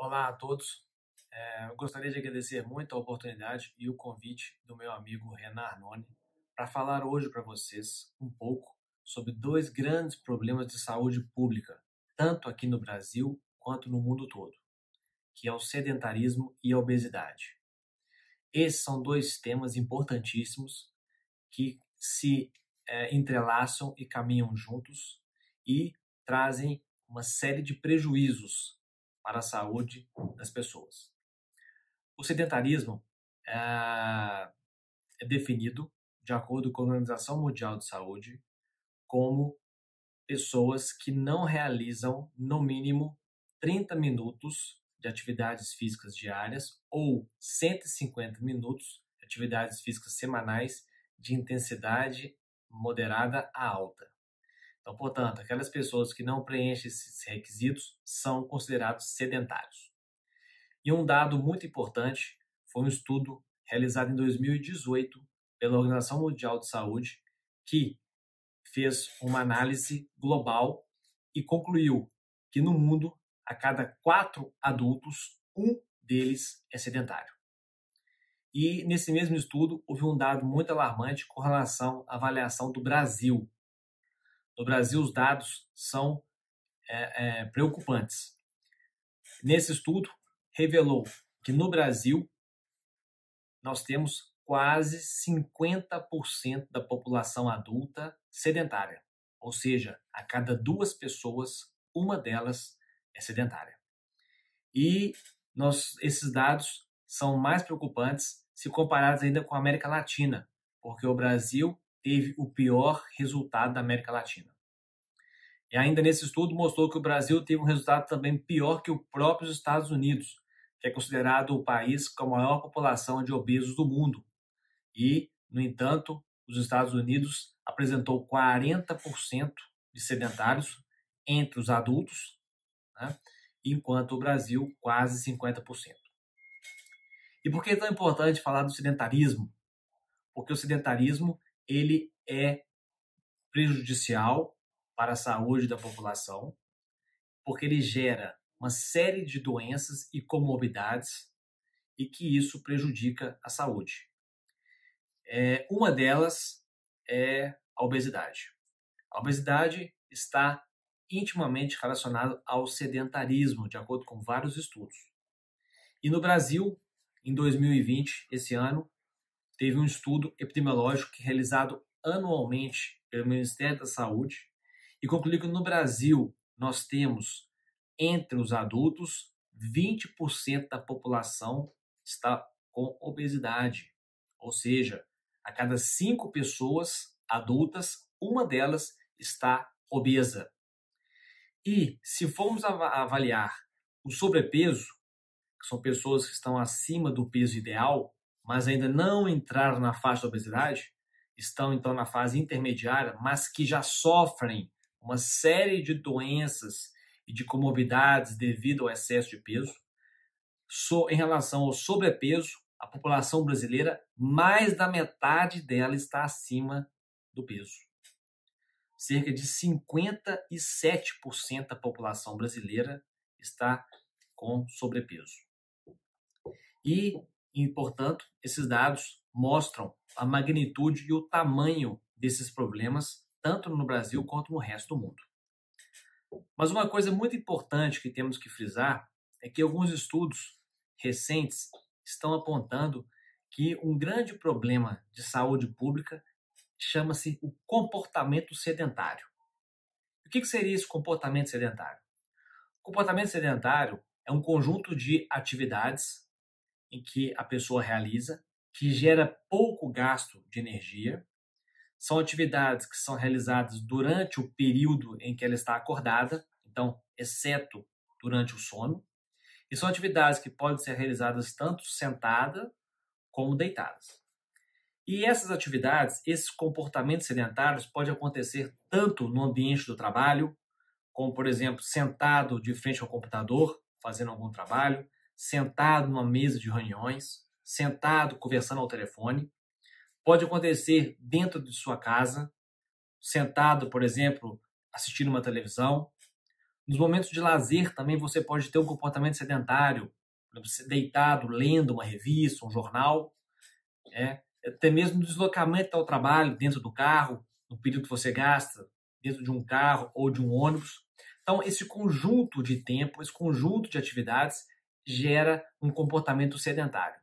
Olá a todos. Eu gostaria de agradecer muito a oportunidade e o convite do meu amigo Renan Arnone para falar hoje para vocês um pouco sobre dois grandes problemas de saúde pública, tanto aqui no Brasil quanto no mundo todo, que é o sedentarismo e a obesidade. Esses são dois temas importantíssimos que se entrelaçam e caminham juntos e trazem uma série de prejuízos para a saúde das pessoas. O sedentarismo é definido, de acordo com a Organização Mundial de Saúde, como pessoas que não realizam, no mínimo, 30 minutos de atividades físicas diárias ou 150 minutos de atividades físicas semanais de intensidade moderada a alta. Então, portanto, aquelas pessoas que não preenchem esses requisitos são considerados sedentários. E um dado muito importante foi um estudo realizado em 2018 pela Organização Mundial de Saúde, que fez uma análise global e concluiu que no mundo, a cada 4 adultos, um deles é sedentário. E nesse mesmo estudo, houve um dado muito alarmante com relação à avaliação do Brasil. No Brasil, os dados são preocupantes. Nesse estudo, revelou que no Brasil nós temos quase 50% da população adulta sedentária. Ou seja, a cada 2 pessoas, uma delas é sedentária. E esses dados são mais preocupantes se comparados ainda com a América Latina, porque o Brasil teve o pior resultado da América Latina. E ainda nesse estudo mostrou que o Brasil teve um resultado também pior que o próprio Estados Unidos, que é considerado o país com a maior população de obesos do mundo. E, no entanto, os Estados Unidos apresentou 40% de sedentários entre os adultos, né? Enquanto o Brasil quase 50%. E por que é tão importante falar do sedentarismo? Porque o sedentarismo ele é prejudicial para a saúde da população, porque ele gera uma série de doenças e comorbidades e que isso prejudica a saúde. Uma delas é a obesidade. A obesidade está intimamente relacionada ao sedentarismo, de acordo com vários estudos. E no Brasil, em 2020, esse ano, teve um estudo epidemiológico realizado anualmente pelo Ministério da Saúde e concluiu que no Brasil nós temos, entre os adultos, 20% da população está com obesidade. Ou seja, a cada 5 pessoas adultas, uma delas está obesa. E se formos avaliar o sobrepeso, que são pessoas que estão acima do peso ideal, mas ainda não entraram na faixa da obesidade, estão então na fase intermediária, mas que já sofrem uma série de doenças e de comorbidades devido ao excesso de peso. Em relação ao sobrepeso, a população brasileira, mais da metade dela está acima do peso. Cerca de 57% da população brasileira está com sobrepeso. E, portanto, esses dados mostram a magnitude e o tamanho desses problemas, tanto no Brasil quanto no resto do mundo. Mas uma coisa muito importante que temos que frisar é que alguns estudos recentes estão apontando que um grande problema de saúde pública chama-se o comportamento sedentário. O que seria esse comportamento sedentário? O comportamento sedentário é um conjunto de atividades em que a pessoa realiza, que gera pouco gasto de energia. São atividades que são realizadas durante o período em que ela está acordada, então, exceto durante o sono. E são atividades que podem ser realizadas tanto sentada como deitadas. E essas atividades, esses comportamentos sedentários podem acontecer tanto no ambiente do trabalho, como, por exemplo, sentado de frente ao computador, fazendo algum trabalho, sentado numa mesa de reuniões, sentado conversando ao telefone. Pode acontecer dentro de sua casa, sentado, por exemplo, assistindo uma televisão, Nos momentos de lazer também você pode ter um comportamento sedentário, você deitado, lendo uma revista, um jornal, até mesmo no deslocamento ao trabalho, dentro do carro, no período que você gasta, dentro de um carro ou de um ônibus. Então, esse conjunto de tempo, esse conjunto de atividades gera um comportamento sedentário.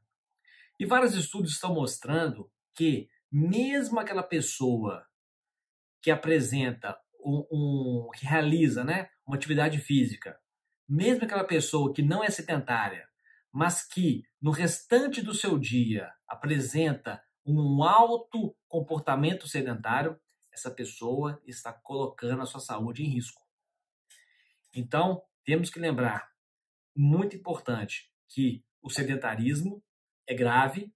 E vários estudos estão mostrando que mesmo aquela pessoa que apresenta que realiza, né, uma atividade física, mesmo aquela pessoa que não é sedentária, mas que no restante do seu dia apresenta um alto comportamento sedentário, essa pessoa está colocando a sua saúde em risco. Então, temos que lembrar, muito importante, que o sedentarismo é grave,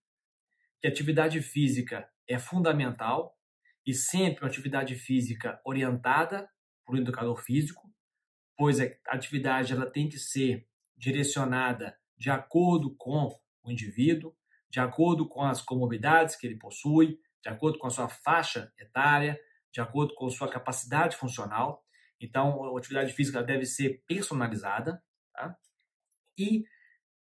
que a atividade física é fundamental e sempre uma atividade física orientada por um educador físico, pois a atividade ela tem que ser direcionada de acordo com o indivíduo, de acordo com as comorbidades que ele possui, de acordo com a sua faixa etária, de acordo com a sua capacidade funcional. Então, a atividade física deve ser personalizada. Tá? E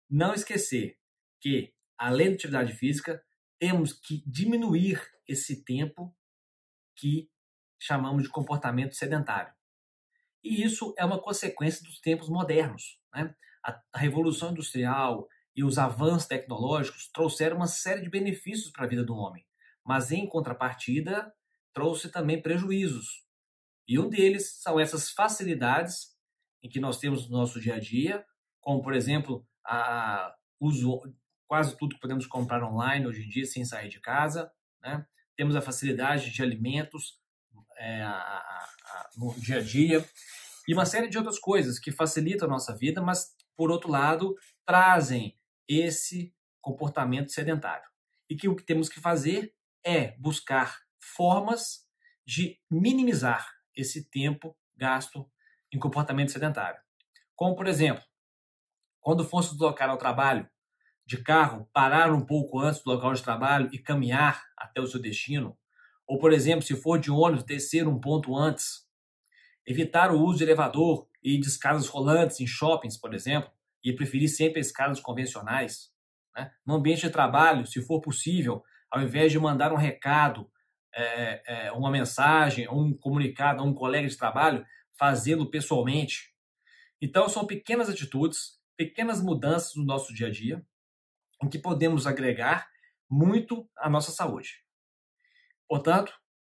não esquecer que, além da atividade física, temos que diminuir esse tempo que chamamos de comportamento sedentário. E isso é uma consequência dos tempos modernos. Né? A Revolução Industrial e os avanços tecnológicos trouxeram uma série de benefícios para a vida do homem, mas em contrapartida trouxe também prejuízos. E um deles são essas facilidades em que nós temos no nosso dia a dia, como, por exemplo, quase tudo que podemos comprar online hoje em dia sem sair de casa. Né? Temos a facilidade de alimentos no dia a dia e uma série de outras coisas que facilitam a nossa vida, mas, por outro lado, trazem esse comportamento sedentário. E que o que temos que fazer é buscar formas de minimizar esse tempo gasto em comportamento sedentário. Como, por exemplo, quando for se deslocar ao trabalho de carro, parar um pouco antes do local de trabalho e caminhar até o seu destino. Ou, por exemplo, se for de ônibus, descer um ponto antes. Evitar o uso de elevador e de escadas rolantes em shoppings, por exemplo, e preferir sempre escadas convencionais. Né? No ambiente de trabalho, se for possível, ao invés de mandar um recado, uma mensagem, um comunicado a um colega de trabalho, fazê-lo pessoalmente. Então, são pequenas atitudes, pequenas mudanças no nosso dia a dia, em que podemos agregar muito à nossa saúde. Portanto,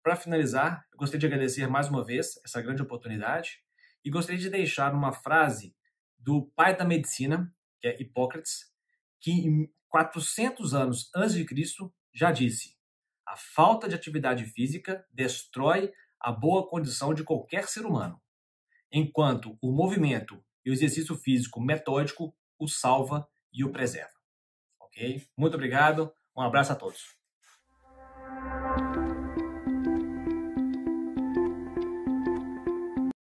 para finalizar, eu gostaria de agradecer mais uma vez essa grande oportunidade e gostaria de deixar uma frase do pai da medicina, que é Hipócrates, que em 400 anos antes de Cristo já disse: a falta de atividade física destrói a boa condição de qualquer ser humano, enquanto o movimento e o exercício físico metódico o salva e o preserva. Ok? Muito obrigado, um abraço a todos.